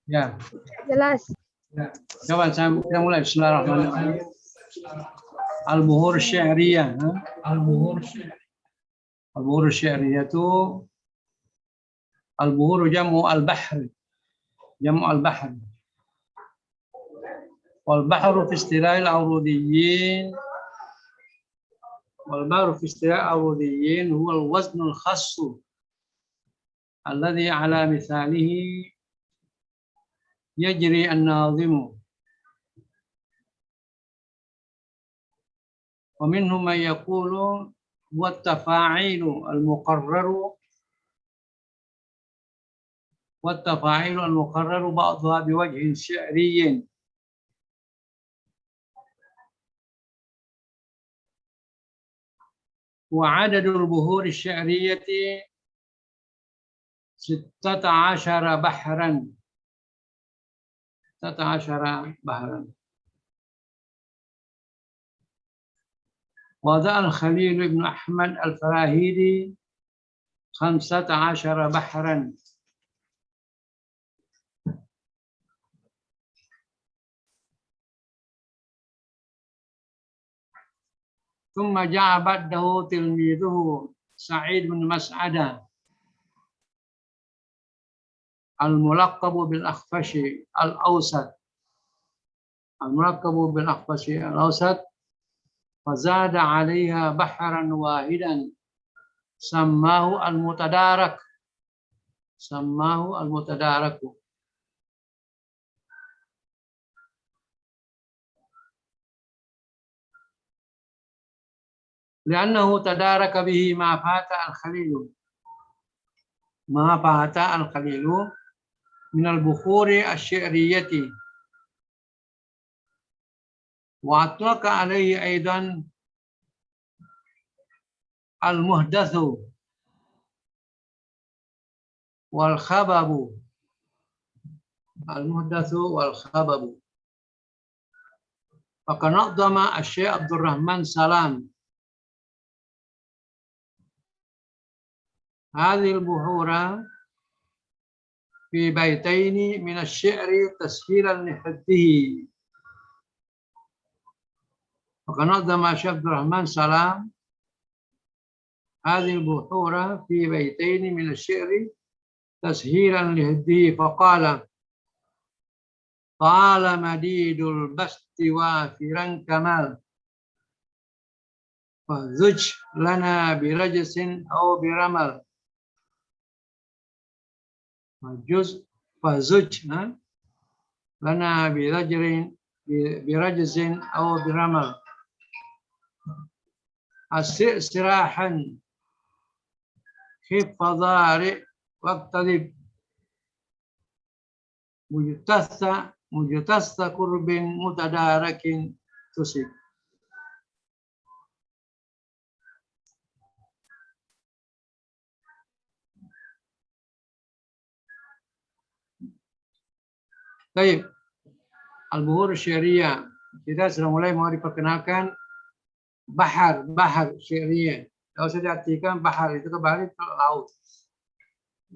Ya. Jelas. Ya. Coba kita mulai. Bismillahirrahmanirrahim. Al-buhur syi'riyah. Al-buhur syi'riyah itu al-buhur jamu al-bahr. Jamu al-bahr. Wal-bahru fi istilahil awrudiyyin. Wal-bahru fi istilahil awrudiyyin huwa al-waznul khassu alladhi ala mithalihi يجري الناظم ومنهم من يقول هو التفاعيل المقرر بعضها بوجه شعري وعدد البهور الشعرية 16 بحرا 16 بحرا. وضع الخليل بن أحمد الفراهيدي 15 بحرا. ثم جاء بعده تلميذه سعيد بن مسعدة الملقب بالأخفشي الأوسط فزاد عليها بحرا واحدا سماه المتدارك لأنه تدارك به ما فات الخليل من البخور الشعرية وأطلق عليه أيضا المحدث والخبب فقد نظم الشيخ عبد الرحمن سلام هذه البحور في بيتين من الشعر تسهيلا لحده. فقد نظم الشيخ عبد الرحمن سلام هذه البحور في بيتين من الشعر تسهيلا لحده فقال: طال مديد البسط وافرا كمال فزج لنا برجس أو برمل. فزج لنا برجز أو برمل استراحا خف ضارع واقترب مجتث قرب متدارك تصب. Baik, al-buhur syariah. Kita sudah mulai mau diperkenalkan bahar syariah. Kalau saya diartikan bahar itu kembali ke laut.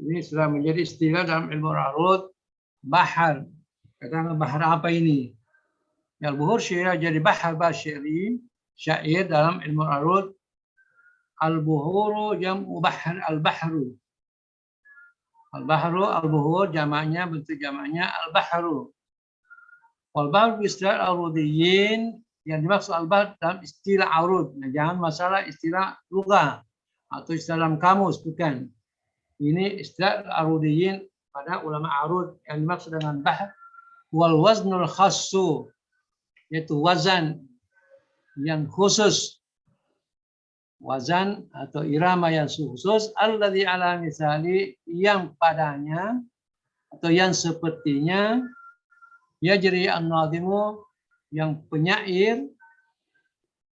Ini sudah menjadi istilah dalam ilmu arud bahar. Katakan bahar apa ini? Al-buhur syariah jadi bahar syari, syair dalam ilmu arud. Al-buhuru jam'u bahr al-bahru. Al-bahru, al-buhur jamaknya, bentuk jamaknya al-bahru. Wal-bahru istilah al-arudiyyin, yang dimaksud al-bahr dalam istilah arud. Nah, jangan masalah istilah lugah atau istilah dalam kamus, bukan. Ini istilah al-arudiyyin pada ulama arud. Yang dimaksud dengan bahr wal waznul khassu, yaitu wazan yang khusus. Wazan atau irama yang khusus, alladzi ala misali, yang padanya atau yang sepertinya, yajri an-nadhimu, yang penyair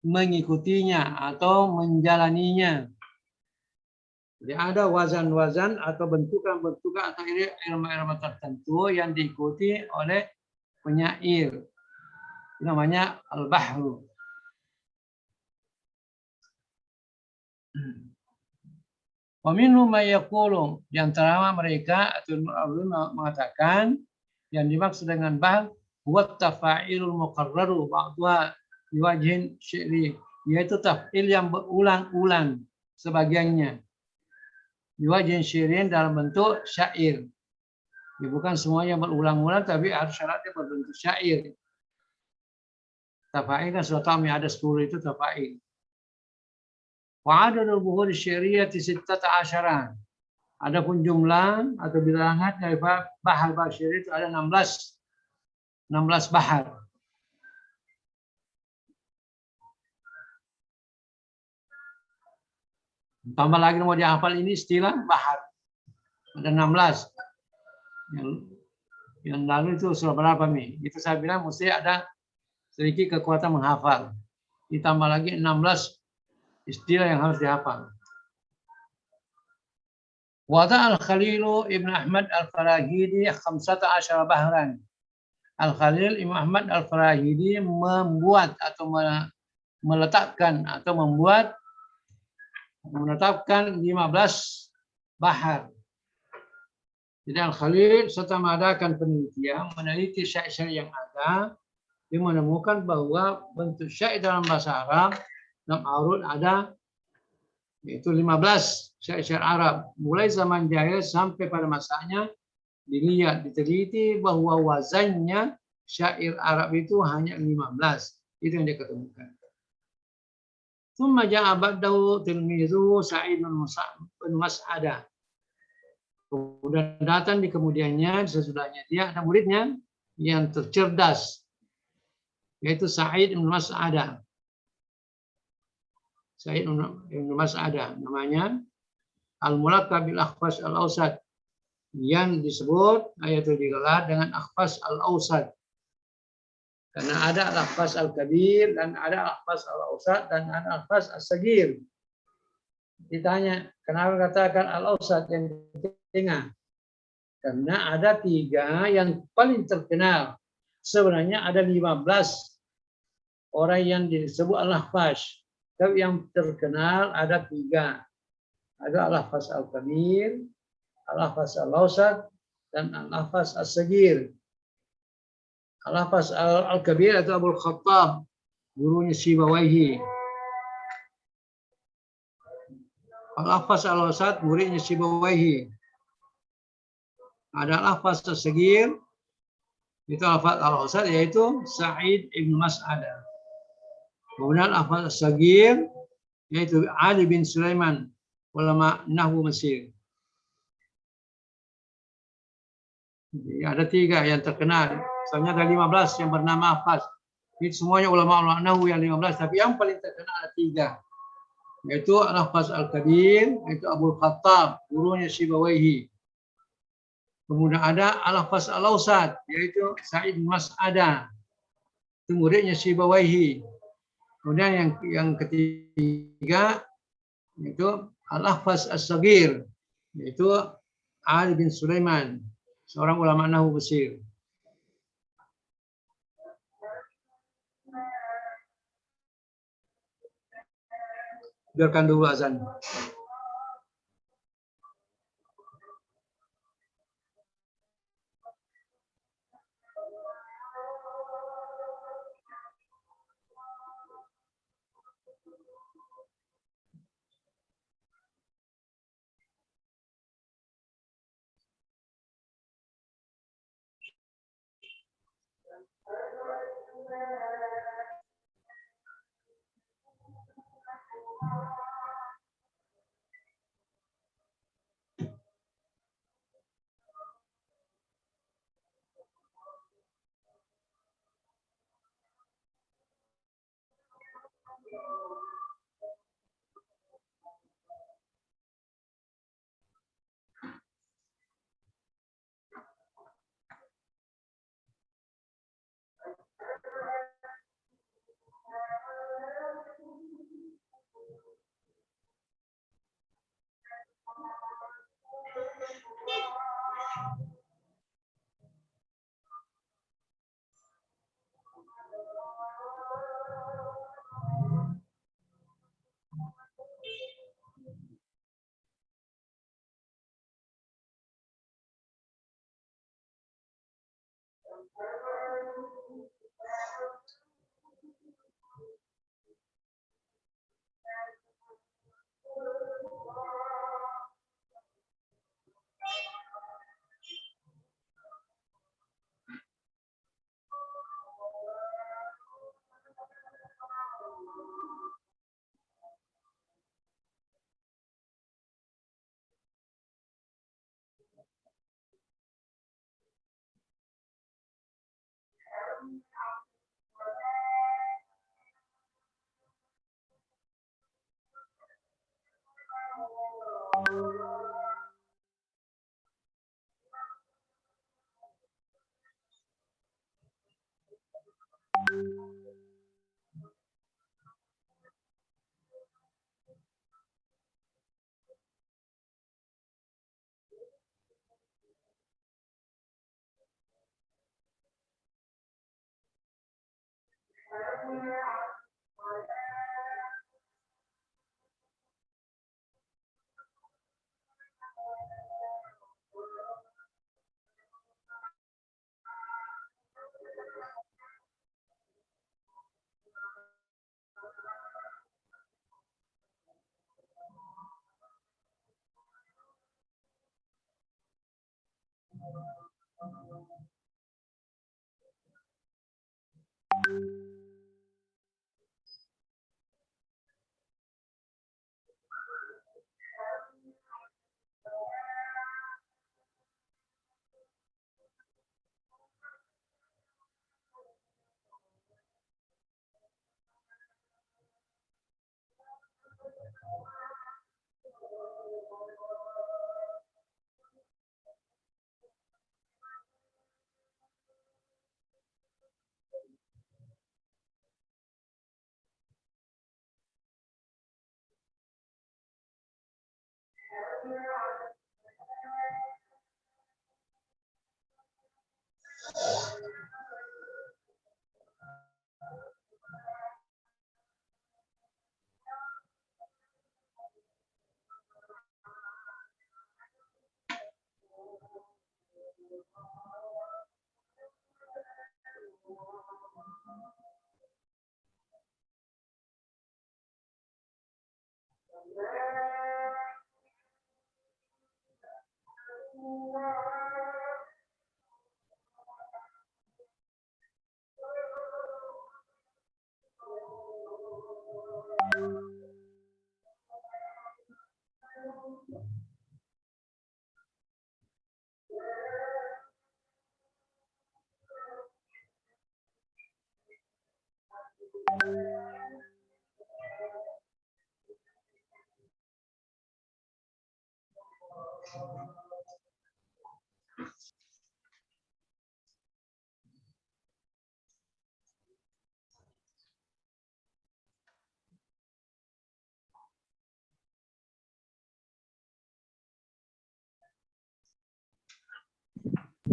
mengikutinya atau menjalaninya. Jadi ada wazan-wazan atau bentukan-bentukan atau irama-irama tertentu yang diikuti oleh penyair. Itu namanya al-bahru. Wa minhum may yaqulu, di antara mereka atau mengatakan Yang dimaksud dengan bahar huwa tafa'ilul muqarraru ba'dha biwajhin syi'ri, yaitu taf'il yang berulang-ulang sebagiannya biwajhin syi'rin dalam bentuk syair. Ya, bukan semuanya berulang-ulang tapi harus syaratnya berbentuk syair. Tafa'il kan sudah tahu ada 10 itu tafa'il. Wa adadul buhur syi'riyati 16. Adapun jumlah atau bilangan dari bahar syair itu ada 16 bahar. Tambah lagi mau dihafal ini istilah bahar. Ada 16. Yang lalu itu sudah berapa nih? Itu saya bilang mesti ada sedikit kekuatan menghafal. Ditambah lagi 16 istilah yang harus dihafal. Wada al-Khalilu Ibn Ahmad al-Farahidi 15 bahran. Al-Khalil Ibn Ahmad al-Farahidi membuat atau meletakkan atau menetapkan 15 bahar. Jadi Al-Khalil serta mengadakan penelitian, meneliti syair-syair yang ada, dia menemukan bahwa bentuk syair dalam bahasa Arab dalam arud ada yaitu 15 syair-syair Arab. Mulai zaman jahil sampai pada masanya dilihat, diteliti bahwa wazannya syair Arab itu hanya 15. Itu yang dia ketemukan. Tsumma ja'a ba'dahu tilmizu Sa'id bin Mas'adah. Kemudian datang di kemudiannya, sesudahnya dia ada muridnya yang tercerdas, yaitu Sa'id bin Mas'adah. Sa'id bin Mas'adah namanya, Al-Mulaqab bil Akhfas al-Awsat, yang disebut yaitu digelar dengan Akhfas al-Awsat. Karena ada Al-Akhfas al-Kabir dan ada Al-Akhfas al-Awsat dan ada Al-Akhfas al-Sagir. Ditanya, kenapa katakan Al-Awsat yang tengah? Karena ada 3 yang paling terkenal. Sebenarnya ada 15 orang yang disebut Al-Akhfas. Tapi yang terkenal ada 3. Ada Al-Akhfas al-Kabir, Al-Akhfas al-Awsat, dan Al-Akhfas al-Sagir. Al-Akhfas al-Kabir itu Abul Khattab, gurunya Sibawaihi. Al-Akhfas al-Awsat, muridnya Sibawaihi. Ada Al-Akhfas al-Sagir, itu Al-Akhfas al-Awsat, yaitu Sa'id ibn Mas'adah. Kemudian Al-Akhfas al-Sagir, yaitu Ali bin Sulaiman, ulama Nahwu Mesir. Jadi ada 3 yang terkenal. Misalnya ada 15 yang bernama Akhfas. Itu semuanya ulama Nahwu yang 15, tapi yang paling terkenal ada 3. Yaitu Al-Akhfas al-Kabir, yaitu Abul Khattab, gurunya Sibawaihi. Kemudian ada Al-Akhfas al-Awsat, yaitu Sa'id bin Mas'adah, itu muridnya Sibawaihi. Kemudian yang ketiga yaitu Al-Akhfas al-Sagir, yaitu Ali bin Sulaiman, seorang ulama Nahwu Mesir. Biarkan dulu azan.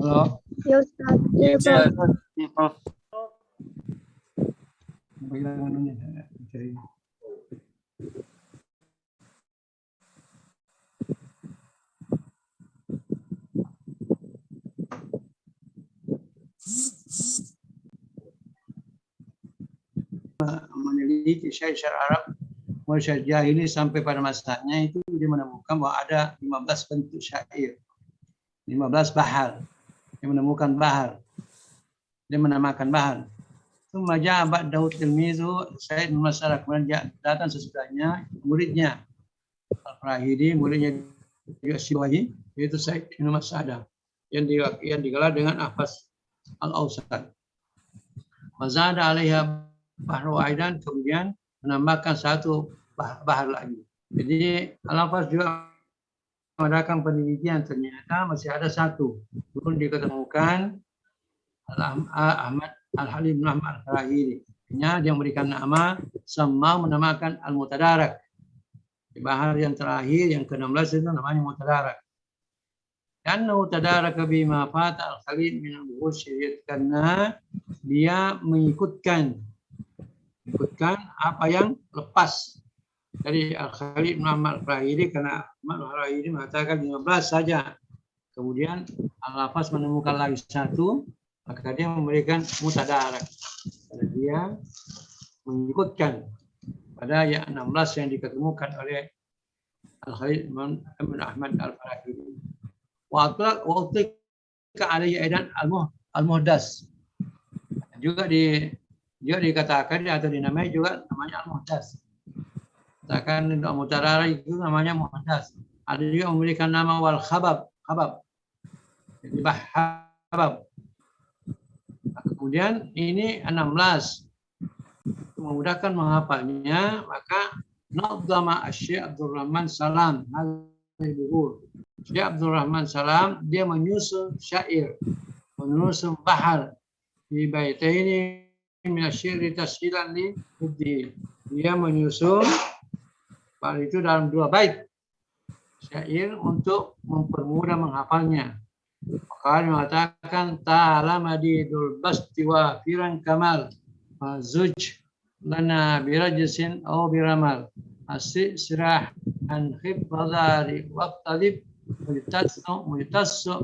Halo. Ya Ustaz. Ya, Prof. Ya, Prof. Bagaimana anunya? Cari. Meneliti syair-syair Arab mulai syair jahili sampai pada masanya itu dia menemukan bahwa ada 15 bentuk syair, 15 bahar. Dia menemukan bahar, dia menamakan bahar. Tsumma ja'a ba'dahu tilmizu Said bin Masyarah, kemudian datang sesudahnya muridnya Al-Farahidi, muridnya juga Siwahi, yaitu Said bin Masyarah yang digelar dengan Ahfaz Al-Awsat. Wazada alaiha bahru aidan, kemudian menambahkan satu bahar lagi. Jadi Al-Hafaz juga mengadakan penelitian, ternyata masih ada satu belum diketemukan, Ahmad Al-Halim bin Ahmad Al-Farahidi. Dia memberikan nama, sama menamakan Al-Mutadarak. Di bahar yang terakhir yang ke-16 itu namanya Mutadarak. Karena Mutadarak bima fata Al-Khalid min al-Bukhari, karena dia mengikutkan apa yang lepas dari Al-Khalid bin Ahmad Al-Farahidi, karena Ahmad Al-Farahidi mengatakan 15 saja. Kemudian Al-Hafaz menemukan lagi satu, maka dia memberikan mutadarak. Dia menyebutkan pada ayat 16 yang diketemukan oleh Al-Khalil Ibn Ahmad Al-Farahidi. Wa utlika alaihi aidan al-muhdas. Juga dikatakan atau dinamai juga namanya al-muhdas. Katakan untuk mutadarak itu namanya muhdas. Ada juga memberikan nama wal khabab. Jadi habab. Kemudian ini 16. Memudahkan menghafalnya, maka Nadzama Syekh Abdul Rahman Salam Syekh Abdul Rahman Salam dia menyusun syair, menyusun bahar di baitaini min asy-syi'ri tashilan li huddi. Dia menyusun bahar itu dalam 2 bait syair untuk mempermudah menghafalnya. Maka mengatakan ta'ala madidul basti wa firan kamal zuj lana birajsin aw biramal asri sirah an khifadari waqtalib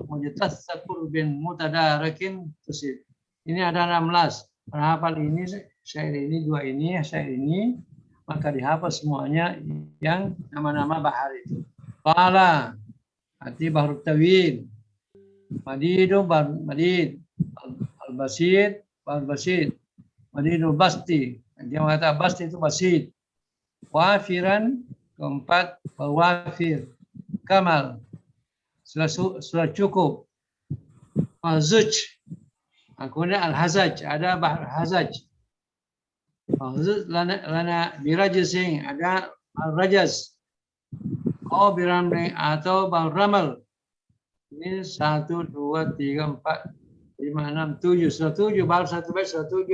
mujatassakur bin mutadarakin tusib. Ini ada 16. Menghafal ini syair ini, 2 ini syair ini, maka dihafal semuanya yang nama-nama bahar itu. Qala arti bahrut tawil, madidun madid, al-basid madidul basti. Dia mengatakan basti itu basid. Wafiran keempat wafir. Kamal sudah cukup. Zuj. Kemudian al-hazaj, ada bahar hazaj. Zuj lana birajsin, ada al-rajas. Biramli atau bahar ramal. Ini 1, 2, 3, 4, 5, 6, 7. Sudah 7, baru 1 bait, sudah 7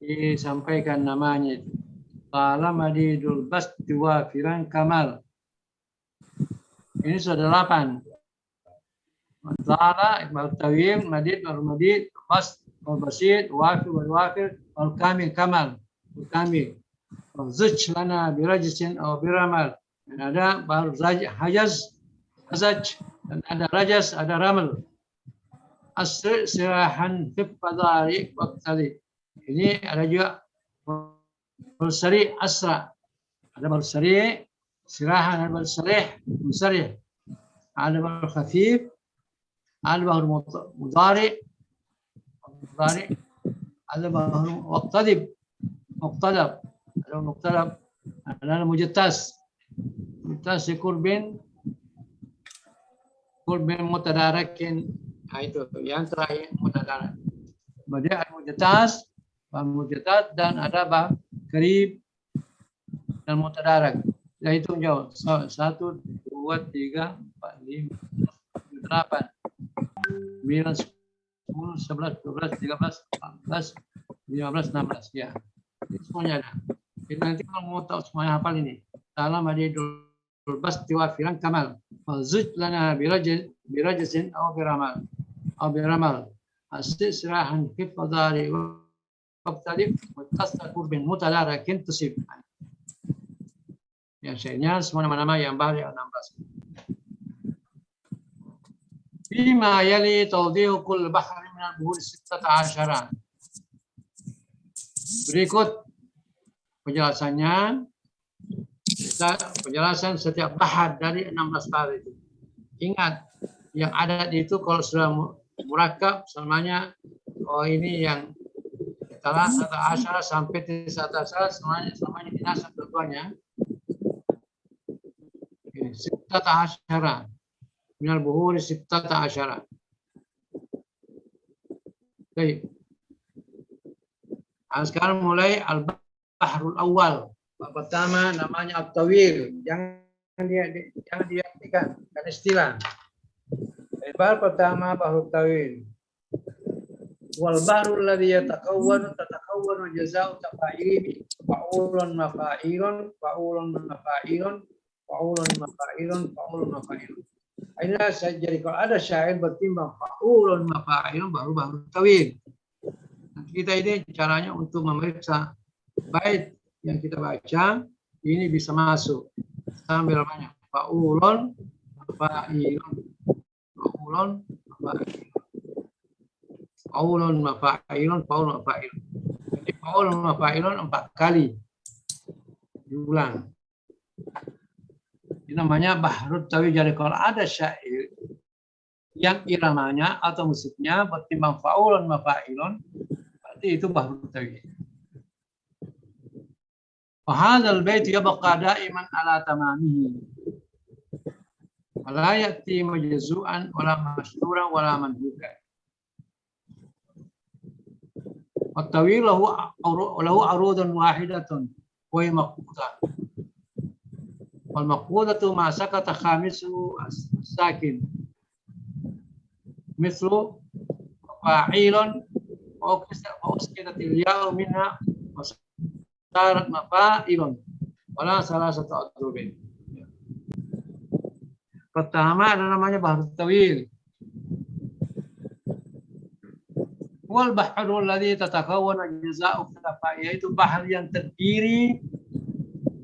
disampaikan namanya itu. Qala madidul basti wa firan kamal. Ini sudah 8. Qala ibal tawil, madid, madid, bast, basid, wafir, wafir, kamil, kamal, kamil. Zuj lana birajsin aw biramal. Dan ada baru hajaz, hazaj, dan ada rajas, ada ramal. Asri sirahan fib fadari waqtali. Ini ada juga bersari asra. Ada bersari sirahan, ada bersarih musarih. Ada baru khafif, ada baru mudari, ada baru waqtalib, muqtalab, ada muqtalab, ada mujattas. Mujattas kurbin mutadarakin. Nah, itu yang terakhir mutadarak. Kemudian al-mujattas, dan ada bah karib dan mutadarak. Ya itu jauh. 1, 2, 3, 4, 5, 8, 9, 10, 11, 12, 13, 14, 15, 16. Ya. Ini semuanya ada. Jadi nanti kalau mau tahu semuanya hafal ini. Salam adidul basti wa firan kamal. Zuj lana birajsin aw biramal. Asli sirahan fi fadari waqtalib mutasaqur bin mutadarakin tusib. Ya, syairnya semua nama-nama yang bahar 16. Bima yali tawdihu kull bahri min al-buhur 16. Berikut penjelasannya, penjelasan setiap bahar dari 16 bahar itu. Ingat, yang ada itu kalau sudah murakab semuanya, ini yang setelah 11 sampai 11 semuanya dinasab dua-duanya. 16 minal buhuri 16. Baik. Sekarang mulai al-bahrul awal. Pertama namanya at-tawil. Jangan diartikan kan istilah. Bahar pertama bahrul tawil. Wal bahrul ladzi yatakawwanu jazaa'u tafa'ili fa'ulun mafa'ilun Ini jadi kalau ada syair bertimbang fa'ulun mafa'ilun baru tawil. Kita ini caranya untuk memeriksa bait yang kita baca ini bisa masuk sambil banyak fa'ulun mafa'ilun. Faulun mafa'ilun, faulun mafa'ilun. Jadi faulun mafa'ilun 4 kali diulang. Ini namanya bahrut tawil. Jadi kalau ada syair yang iramanya atau musiknya bertimbang faulun mafa'ilun, berarti itu bahrut tawil. Fahadzal bait yabqa da'iman ala tamamihi. Wala ya'ti majzu'an wala mashturan wala manhukan. At-tawil lahu arudun wahidatun wa hiya maqbudah. Wal maqbudatu ma sakata khamisu sakin. Mislu fa'ilun wa uskidatil ya'u minha wa sarat mafa'ilun wala salah satu adrubin. Pertama ada namanya bahrut tawil. Wal bahrul ladzi tatakawwana jazaa'u khilafah, yaitu bahr yang terdiri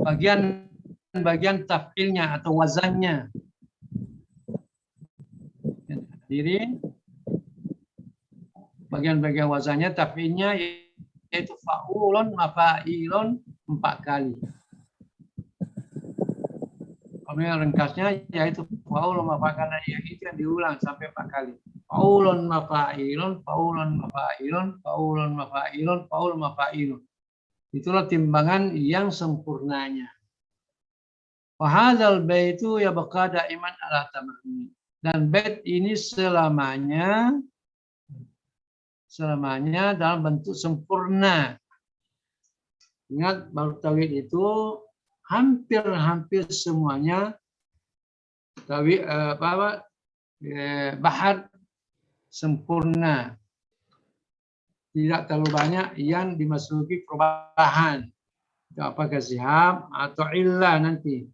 bagian taf'ilnya atau wazannya. Yang terdiri bagian-bagian wazannya, taf'ilnya yaitu fa'ulun mafa'ilun 4 kali. Kalau yang ringkasnya yaitu fa'ulun mafa'ilun, itu yang diulang sampai 4 kali. Faulun mafa'ilun, faulun mafa'ilun, faulun mafa'ilun, faulun mafa'ilun. Itulah timbangan yang sempurnanya. Wahadzal baitu yabqa da'iman ala tamami. Dan bait ini selamanya dalam bentuk sempurna. Ingat, bahrut tawil itu hampir semuanya bahar sempurna, tidak terlalu banyak yang dimasuki perubahan, apakah sihab atau illah nanti.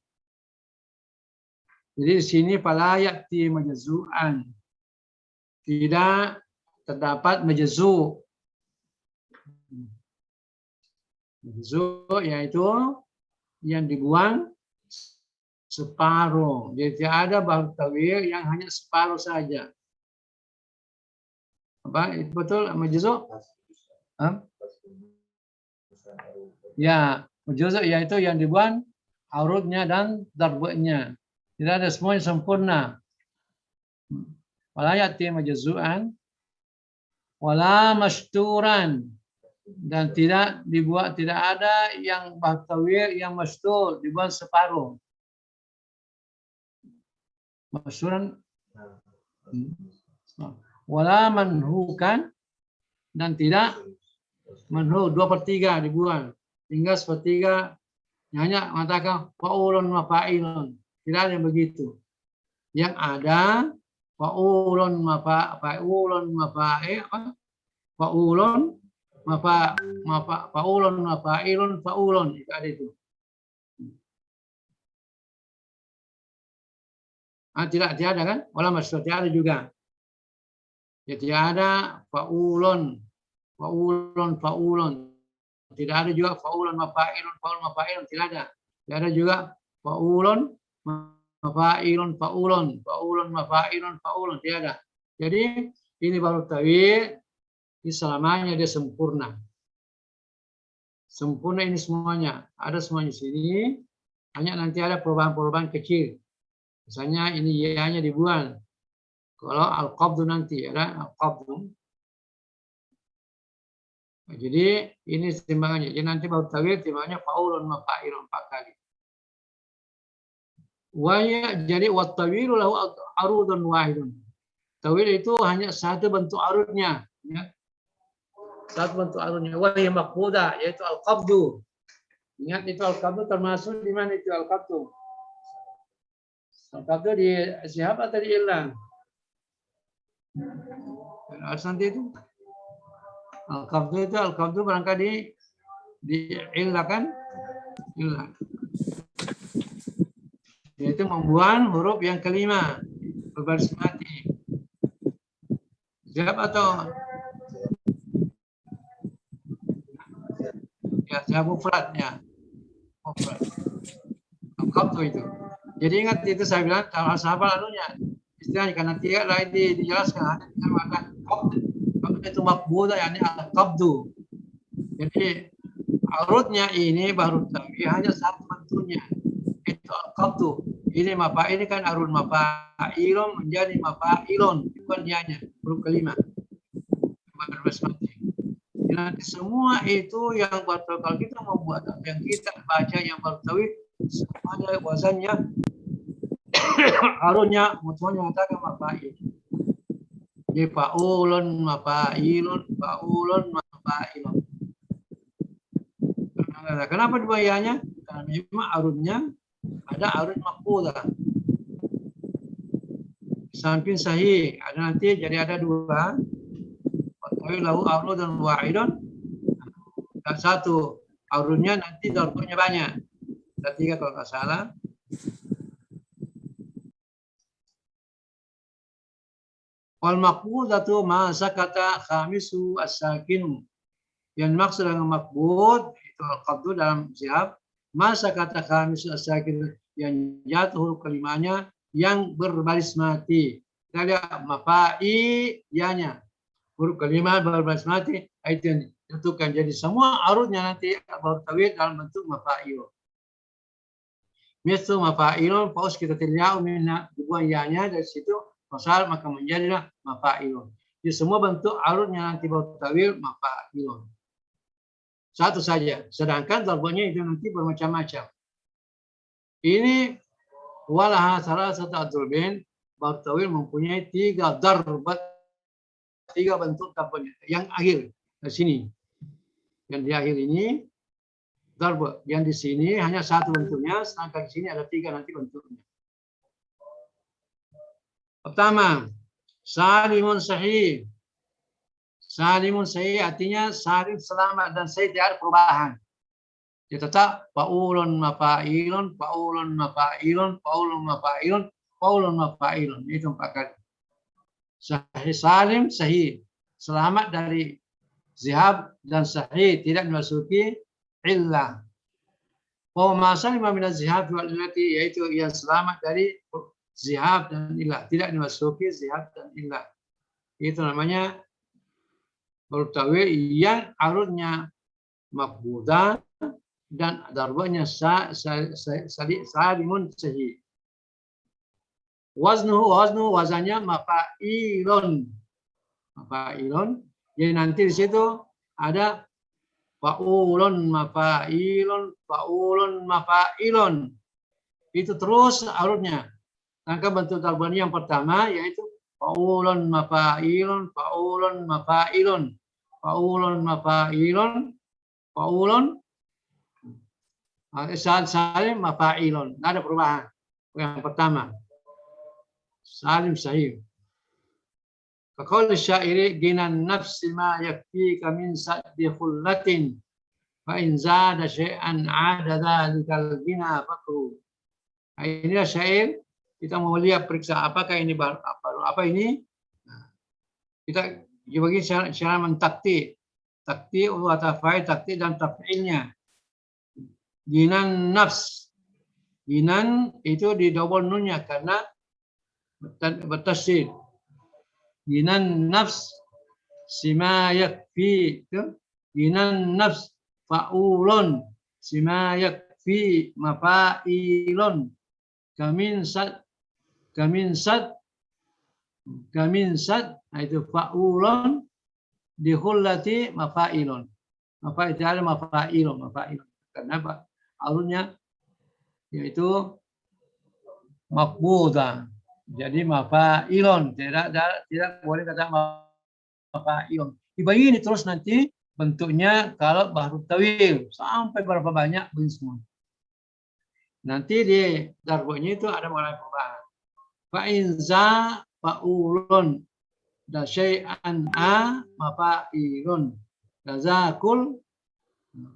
Jadi di sini fala ya'ti majzu'an, tidak terdapat majzu'. Majzu' yaitu yang dibuang separuh. Jadi tidak ada bahrut tawil yang hanya separuh saja. Apa itu betul majzu'? Ya, majzu' yaitu yang dibuang arudnya dan darbnya. Tidak ada semuanya sempurna. Wala ya'ti majzu'an wala mashturan, dan tidak ada yang bahrut tawil yang mastur dibuang separuh. Mashturan wala manhukan, dan tidak manhu 2/3 dibuang, tinggal 1/3 hanya mengatakan faulun mafa'ilun. Tidak ada yang begitu. Yang ada faulun mafa'ilun faulun, itu ada itu. Tidak ada kan? Wala mastur tidak ada juga. Ya, tidak ada faulun. Tidak ada juga faulun mafa'ilun, tidak ada. Tidak ada juga faulun mafa'ilun, faulun mafa'ilun, tidak ada. Jadi ini bahrut tawil, ini selamanya dia sempurna. Sempurna ini semuanya. Ada semuanya di sini. Hanya nanti ada perubahan-perubahan kecil. Misalnya ini ya-nya dibuang. Kalau al-qabdu nanti ada al-qabdu. Nah, jadi ini timbangannya. Jadi nanti bahrut tawil timbangannya faulun mafa'ilun 4 kali. Jadi wat tawilu lahu arudun wahidun. Tawil itu hanya satu bentuk arudnya, ya. Satu bentuk arudnya. Wa hiya maqbudah, yaitu al-qabdu. Ingat itu al-qabdu termasuk di mana itu al-qabdu? Al-qabdu di sihab atau di illah? Nanti itu al-qabdu barangkali di illah kan? Illah. Yaitu membuang huruf yang kelima berbaris mati. Siap atau ya, siap mufradnya. Mufrad. Qabdu itu. Jadi ingat itu saya bilang kalau sahabat anunya istilahnya karena tidak lain dijelaskan hanya dengan mengatakan qabdu. Kalau itu makbudah yakni al-qabdu. Jadi arudnya ini baru tawi hanya satu bentuknya. Itu al-qabdu. Ini ini kan arud mafa'ilun menjadi mafa'ilun. Bukan dianya. Huruf kelima. Nanti semua itu yang kalau kita membuat yang kita baca yang baru semuanya wazannya arudnya mutuanya mengatakan mafa'il. Jadi fa'ulun mafa'ilun fa'ulun mafa'ilun. Kenapa dua ya-nya? Karena memang arudnya ada arud maqbulah. Samping sahih ada nanti jadi ada dua. Lahu arud dan wa'idun. Dan satu arudnya nanti darbanya banyak. Ada tiga kalau nggak salah. Wal maqbudatu ma sakata khamisu as-sakinu. Yang maksud dengan maqbud itu al-qabdu dalam sihab masa kata khamisu as-sakinu yang jatuh huruf kelimanya yang berbaris mati. Kita lihat mafa'i yanya. Huruf kelima berbaris mati itu yang ditentukan. Jadi semua arudnya nanti bertawid dalam bentuk mafa'il. Misal mafa'ilun paus kita tidak minna dibuang yanya dari situ pasal maka menjadilah mafa'ilun. Jadi semua bentuk arudnya nanti bertawid mafa'ilun. Satu saja. Sedangkan darbanya itu nanti bermacam-macam. Ini walaha salasatu adrubin bertawid mempunyai tiga darbat. Tiga bentuk darbanya. Yang akhir di sini. Yang di akhir ini darb. Yang di sini hanya satu bentuknya, sedangkan di sini ada tiga nanti bentuknya. Pertama, salimun sahih. Salimun sahih artinya salim selamat dan sahih tidak ada perubahan. Dia tetap faulun mafa'ilun, faulun mafa'ilun, faulun mafa'ilun, faulun mafa'ilun. Itu 4 kali. Sahih salim sahih selamat dari zihab dan sahih tidak dimasuki illah. Wa ma salima min az-zihab wal illati yaitu yang selamat dari zihab dan illah tidak dimasuki zihab dan illah. Itu namanya bertawil yang arudnya maqbudah dan darbanya salimun sahih. Waznu wazannya mafa'ilun. Mafa'ilun. Jadi nanti di situ ada fa'ulun mafa'ilun, fa'ulun mafa'ilun. Itu terus arudnya. Maka bentuk darbanya yang pertama yaitu fa'ulun mafa'ilun, fa'ulun mafa'ilun, fa'ulun mafa'ilun, fa'ulun salim mafa'ilun. Tidak ada perubahan. Yang pertama. Salim sahih. Kaqaul syairi ginan nafsi ma yakfika min saddi khullatin fa in zada syai'an 'ada dzalikal gina fakru. Inilah syair kita mau lihat periksa apakah ini apa ini. Kita bagi cara mentakti. Takti wa tafa'il takti dan taf'ilnya. Ginan nafs. Ginan itu di double nunnya karena bertasydid. Ginan nafs sima yakfi. Ginan nafs fa'ulun sima yakfi mafa'ilun. Kamin sad itu fa'ulun dihullati mafa'ilun. Mafa'il ada mafa'ilun. Karena apa? Alunnya yaitu maqbudah. Jadi mafa'ilun tidak boleh kata mafa'ilun. Dibayini terus nanti bentuknya kalau bahrut tawil sampai berapa banyak begini semua. Nanti di darbanya itu ada mengenai perubahan. Fa'inza fa'ulun da syai'an a mafa'ilun. Lazakul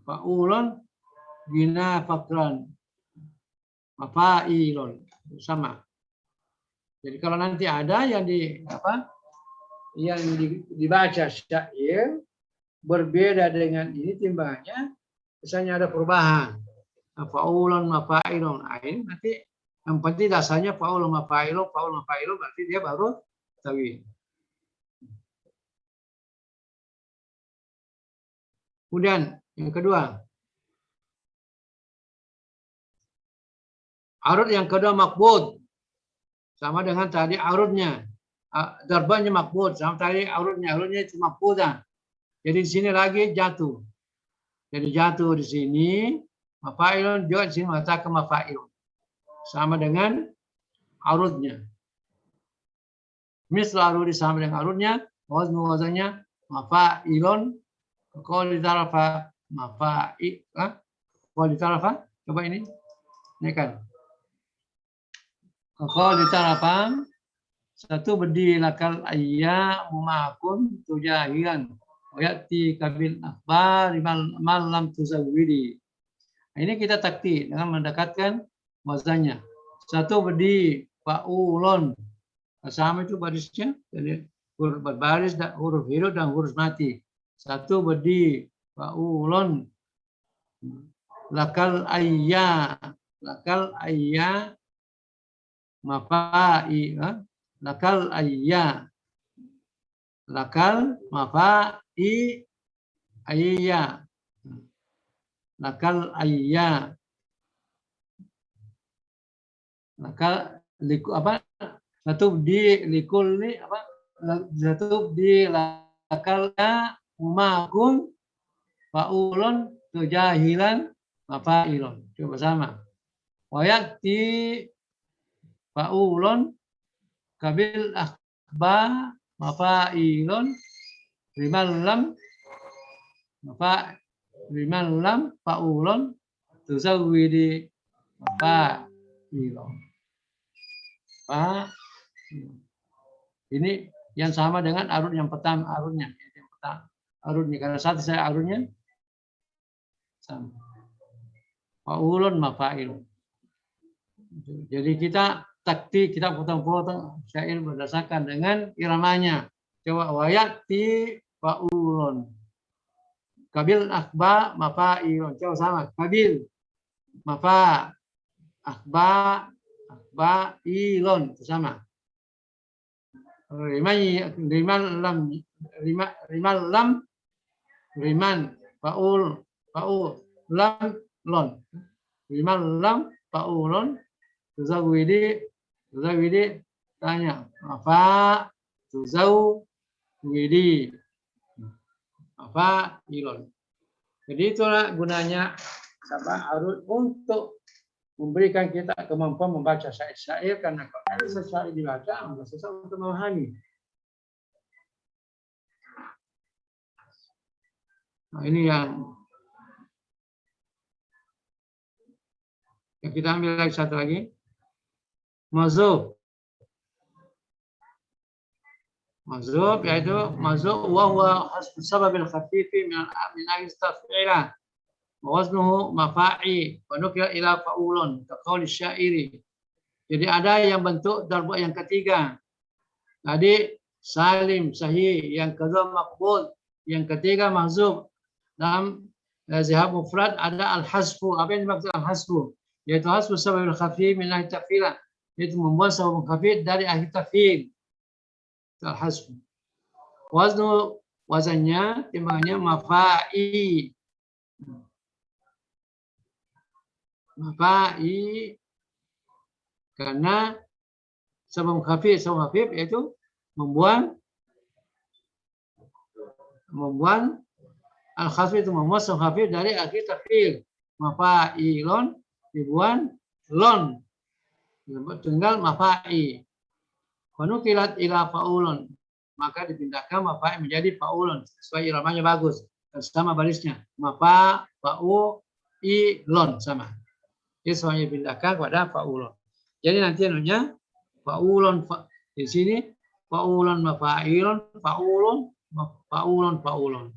fa'ulun gina fakran mafa'ilun. Sama. Jadi kalau nanti ada yang dibaca syair berbeda dengan ini timbangannya, misalnya ada perubahan. Fa'ulun mafa'ilun. Ini nanti yang penting dasarnya fa'ulun mafa'ilun berarti dia baru tawil. Kemudian yang kedua, arud yang kedua makbud, sama dengan tadi arudnya. Darbanya makbud, sama tadi arudnya itu makbudah. Jadi di sini lagi jatuh. Jadi jatuh di sini, mafa'ilun juga di sini mengatakan mafa'ilun. Sama dengan arudnya. Misal arudi sama dengan arudnya, wazannya mafa'ilun. Kalau ditarafa mafa'il, kalau ditarafa, coba ini, ini kan. Kalau ditarafa, satu berdiri lakal ayya mumakun tujahilan. Wayati kabil akhbar malam tuzawwidi. Ini kita takti dengan mendekatkan wazannya. Satu berdiri fa'ulun. Sama itu barisnya, jadi huruf berbaris, huruf hidup dan huruf mati. Satu berdiri fa'ulun. Lakal ayya mafa'i, lakal ayya. Lakal mafa'i ayya. Lakal ayya. Lakal apa? Satu di likulli apa? Satu di lakalnya umakun fa'ulun tujahilan mafa'ilun. Coba sama. Wayati fa'ulun kabil akhba mafa'ilun rimal lam fa'ulun tuzawwidi mafa'ilun. Ini yang sama dengan arud yang pertama, arudnya. Yang pertama, arudnya. Karena satu saya arudnya sama. Fa'ulun mafa'ilun. Jadi kita taktik, kita potong-potong syair berdasarkan dengan iramanya. Coba wayati fa'ulun. Kabil akhba mafa'ilun. Coba sama. Kabil mafa akhba ilon sama. Riman faul lam lon. Riman lam faulon tuzawwidi tanya apa tuzawwidi apa ilon. Jadi itulah gunanya arud untuk memberikan kita kemampuan membaca syair-syair, karena kalau bisa syair dibaca, maka susah untuk memahami. Nah, ini yang kita ambil lagi satu lagi. Mazub yaitu mazub wa huwa hasbu sababil khafifi min al-istaf'ila. Waznuhu mafa'i wa nukila ila fa'ulun kaqauli syairi. Jadi ada yang bentuk darbu yang ketiga. Tadi salim sahih, yang kedua maqbul, yang ketiga mahzub. Dalam zihab mufrad ada al-hasbu. Apa yang dimaksud al-hasbu? Yaitu hasbu sababul khafif min al-tafila. Yaitu membuat sabab khafif dari akhir tafil. Al-hasbu. Waznu wazannya timbangannya mafa'i. Mafa'i karena sabab khafif yaitu membuang al-khafif itu membuang sabab khafif dari akhir tafil. Mafa'ilon dibuang lon, tinggal mafa'i. Wanukilat ila fa'ulun, maka dipindahkan mafa'i menjadi fa'ulun sesuai iramanya bagus dan sama barisnya. Mafa fa'u ilon sama. Ini semuanya dipindahkan kepada fa'ulun. Jadi nanti anunya fa'ulun di sini fa'ulun mafa'ilun fa'ulun.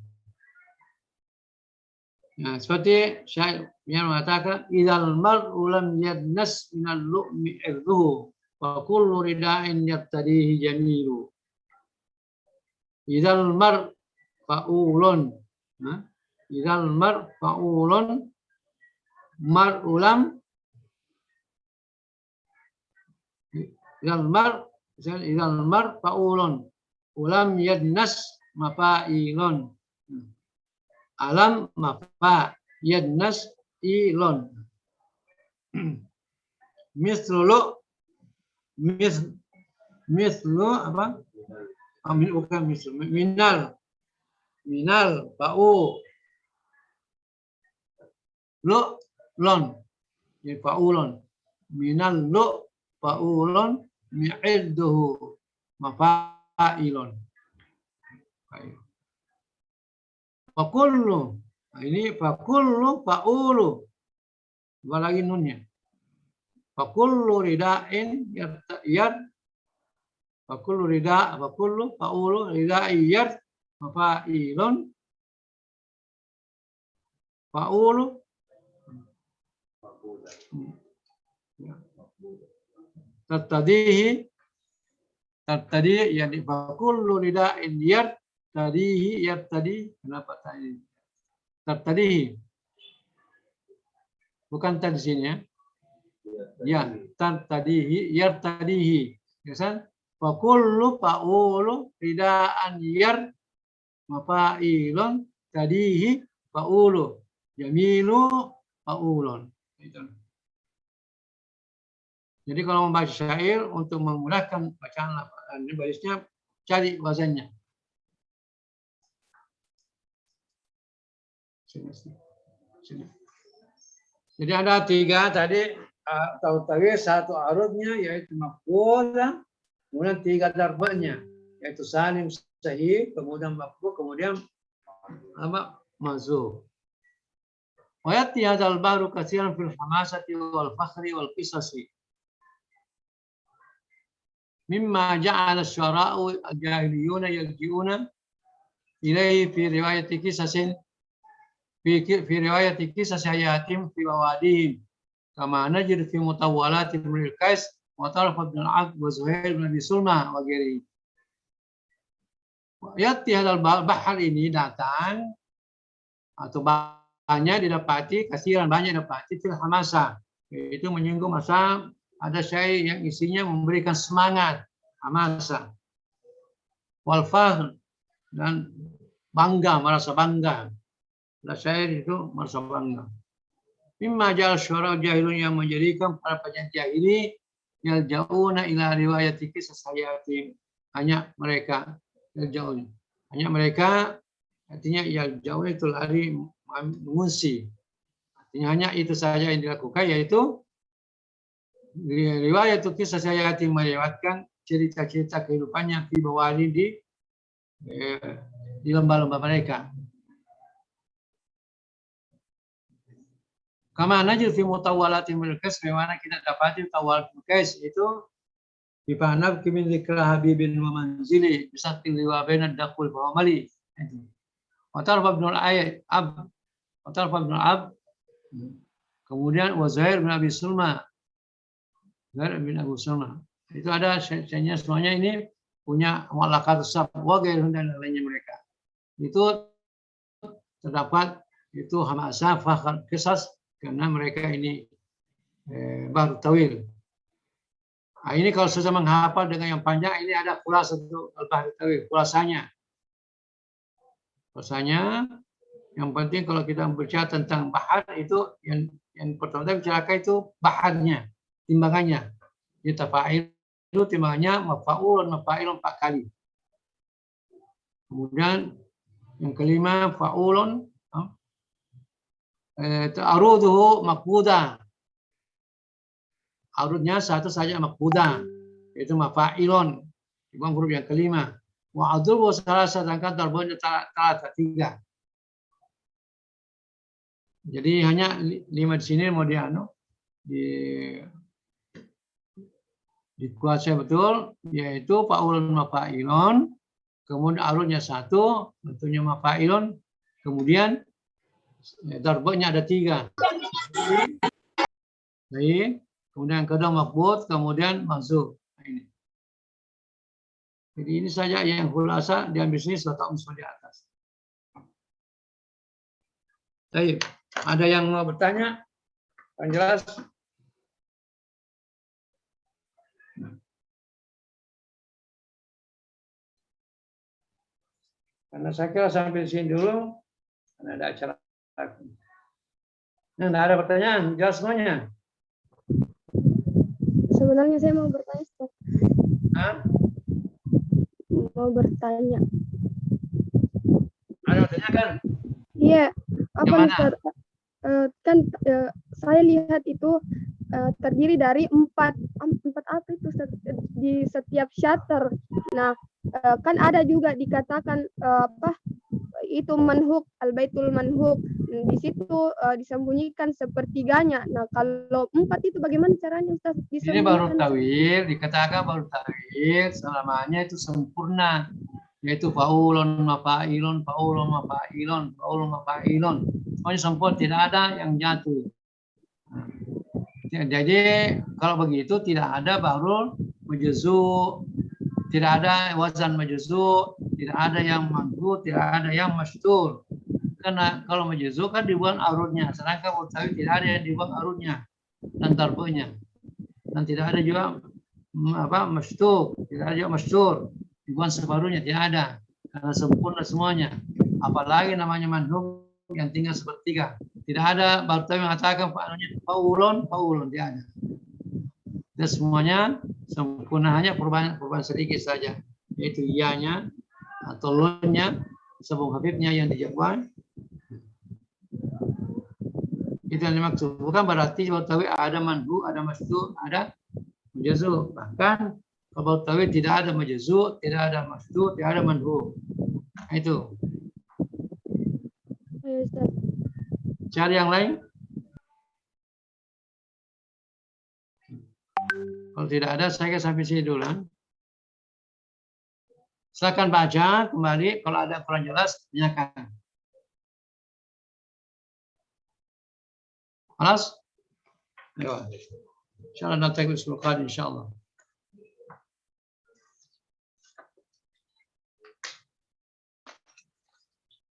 Nah, seperti syair yang mengatakan idzal mar'u lam yadnas minal lu'mi irduhu wa kullu rida'in yattadihi jamilu. Idzal mar fa'ulun. Idzal mar fa'ulun mar'ulam Idzal mar fa'ulun ulam yadnas mafa'ilun. alam mafa yadnas ilon. Mislu mislu apa? Bukan mislu, minal bau lo lon, jadi faulon minal lo faulon mi'idduhu mafailon. Fakullu, nah ini fakullu faulu, dua lagi nunnya. Fakullu rida'in yad, fakullu rida, fakullu faulu rida'iyat mafailon faulu. Tertadihi yang fakullu rida'in yad tadihi yad tadi, kenapa tadi? Tertadihi bukan tadi sini ya. Ya, tertadihi yad tadihi. Ya kan? Fakullu faulu rida'an yad mafailun tadihi faulu jamilu faulun. Jadi kalau membaca syair untuk memudahkan bacaan ini barisnya cari wazannya. Sini. Jadi ada tiga tadi tahu-tahu satu arudnya yaitu maf'ul, kemudian tiga darbanya yaitu salim sahih, kemudian maf'ul, kemudian apa mazhuf. Wa yati hadzal bahru katsiran fil hamasati wal fakhri wal qisasi. Mimma ja'ala asy-syara'u al-jahiliyuna yarji'una ilaihi fi riwayati qisasin fi riwayati qisas hayatim fi mawadihim kama najid fi mutawwalati ibn al-Qais wa Taraf ibn al-Abd wa Zuhair bin Abi Sulma wa ghairihi. Yati hadzal bahar ini datang atau banyak didapati, kasiran banyak didapati fil hamasa, yaitu menyinggung masa ada syair yang isinya memberikan semangat, hamasa. Wal fakhr, dan bangga, merasa bangga. Ada syair itu merasa bangga. Mimma ja'al syuara jahilun, yang menjadikan para penyair jahili yalja'una ila riwayati qisas hayatim. Hanya mereka yalja'un. Hanya mereka, artinya yalja'un itu lari mengungsi. Artinya hanya itu saja yang dilakukan, yaitu riwayat itu kisah saya melewatkan cerita-cerita kehidupannya di bawah di lembah-lembah mereka. Kama najil fi mutawwalati al-Qais, bagaimana kita dapati tawal al-Qais itu bi panab kimin zikra habibin wa manzili bisa liwa baina daqul wa amali. Wa Taraf ibn al-Ab, wa Taraf ibn al-Ab, kemudian wa Zuhair bin Abi Sulma, Zuhair bin Abu Sulma. Itu ada syairnya, semuanya ini punya mu'allaqat sab wa ghairun dan lainnya mereka. Itu terdapat itu hamasah fakhr qisas karena mereka ini baru tawil. Nah, ini kalau sudah menghafal dengan yang panjang, ini ada khulasa untuk al-bahr tawil, khulasanya. Khulasanya yang penting kalau kita berbicara tentang bahar itu yang pertama bicarakan itu baharnya, timbangannya. Kita fa'il itu timbangannya mafa'ul 4 kali. Kemudian yang kelima fa'ulun ta'aruduhu maqbuda. Arudnya satu saja maqbuda, yaitu mafa'ilun. Ibang huruf yang kelima. Wa adul wa salah, sedangkan darbanya tiga. Jadi hanya 5 di sini mau dikuasai betul, yaitu fa'ulun mafa'ilun, kemudian arudnya satu, bentuknya mafa'ilun, kemudian darbanya ada 3. Baik, kemudian kedua maqbud, kemudian mansub. Nah, ini. Jadi ini saja yang khulasa diambil sini sudah di atas. Baik, ada yang mau bertanya? Yang jelas? Karena saya kira sampai sini dulu. karena ada acara. Nah, nggak ada pertanyaan, jelas semuanya. Sebenarnya saya mau bertanya, Ustaz. Hah? Mau bertanya. Ada pertanyaan kan? Iya, apa Yang nih, mana? Ustaz? Kan saya lihat itu terdiri dari empat apa itu, Ustaz, di setiap shutter. Nah, kan ada juga dikatakan apa itu manhuk, al-baitul manhuk. Di situ disembunyikan sepertiganya. Nah, kalau empat itu bagaimana caranya, Ustaz, Ini baru disembunyikan? tawil, dikatakan baru tawil selamanya itu sempurna, yaitu faulun mafailun faulun mafailun faulun mafailun, semuanya sempurna, tidak ada yang jatuh. Jadi kalau begitu tidak ada bahrul majzu, tidak ada wazan majzu, tidak ada yang manhu, tidak ada yang mastur. Karena kalau majzu kan dibuang arudnya, sedangkan mutawi tidak ada yang dibuang arudnya dan tarbunya. Dan tidak ada juga apa mastur, tidak ada juga mastur, dibuang separuhnya, tidak ada, karena sempurna semuanya. Apalagi namanya manhum yang tinggal sepertiga, tidak ada baru mengatakan faulun tidak ada. Dan semuanya sempurna, hanya perubahan sedikit saja, yaitu ianya atau lonnya sebelum habibnya yang dijabarkan. Itu yang dimaksud. Bukan berarti baru ada manhu, ada mastur, ada majzu. Bahkan kalau tauhid tidak ada majzu, tidak ada masdur, tidak ada manhu. Nah, itu. Ayo, Ustaz. Cari yang lain. Kalau tidak ada, saya sampai sini dulu. Silakan baca kembali. Kalau ada kurang jelas, tanyakan. Kelas? Ayo. Insyaallah nanti kita insya Allah.